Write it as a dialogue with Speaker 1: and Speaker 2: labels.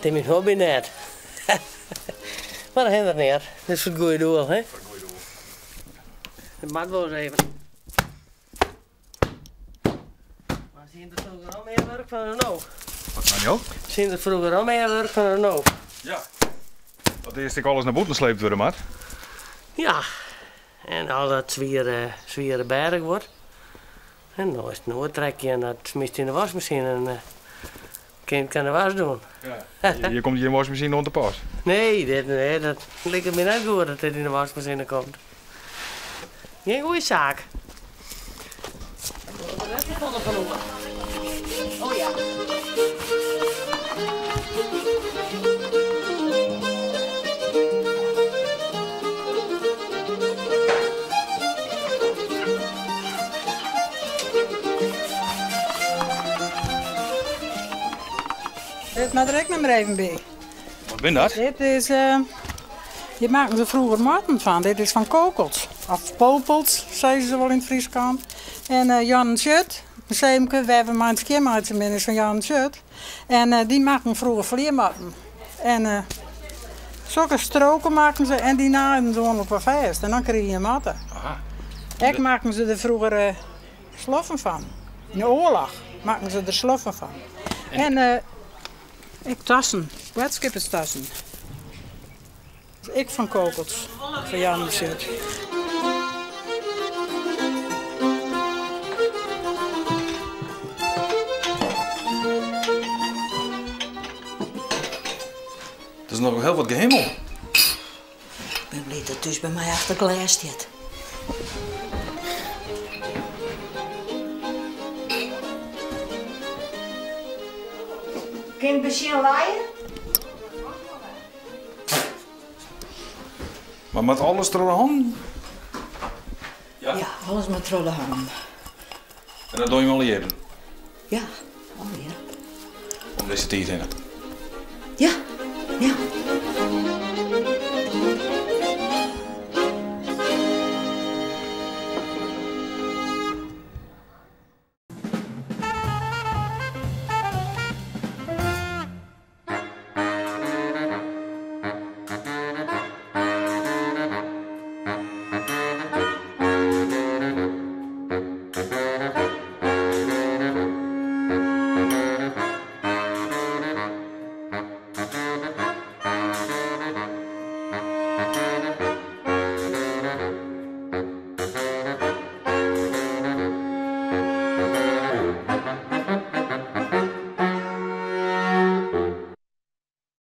Speaker 1: Dat is mijn hobby net. Maar dat hindert niet. Dat is voor het goede doel, hè?
Speaker 2: Voor het goede doel.
Speaker 1: Dat mag wel eens even. Maar zien er vroeger al meer werk van dan nou?
Speaker 2: Wat nou joh?
Speaker 1: Zien er vroeger al meer werk van dan nou?
Speaker 2: Ja. Dat eerst ik alles naar boven sleept worden, maar.
Speaker 1: Ja. En als dat zwieren berg wordt. En dan is het nooit trek je en dat smist in de wasmachine en kind kan de was doen.
Speaker 2: Ja. Je komt hier een wasmachine onder te pas.
Speaker 1: Nee, dat lijkt me niet goed dat dit in de wasmachine komt. Geen goede zaak. Oh ja.
Speaker 3: Dit maar direct maar even bij.
Speaker 2: Wat ben dat?
Speaker 3: Dit is, hier maken ze vroeger matten van. Dit is van kokels. Of popels, zeiden ze wel in het Friesland. En Jan Schut, museumke, we hebben maar een skiermaatje min is van Jan Schut. En die maken vroeger vleermatten. En zulke stroken maken ze en die naaien ze onder wat vast. En dan krijg je matten.
Speaker 2: Aha.
Speaker 3: Ook maken ze er vroeger sloffen van. In de oorlog maken ze er sloffen van. En ik tassen, wetskipperstassen. Ik van kokels, van Jan de Schut.
Speaker 2: Het is nog heel wat gehemel.
Speaker 4: Ik ben blij dat dus bij mij achter glas zit. Kun je misschien laaien?
Speaker 2: Maar met alles door de hand.
Speaker 4: Ja, alles met trolle handen.
Speaker 2: En dat doe je wel leren.
Speaker 4: Ja, oh ja.
Speaker 2: Om deze tijd heen.
Speaker 4: Ja, ja.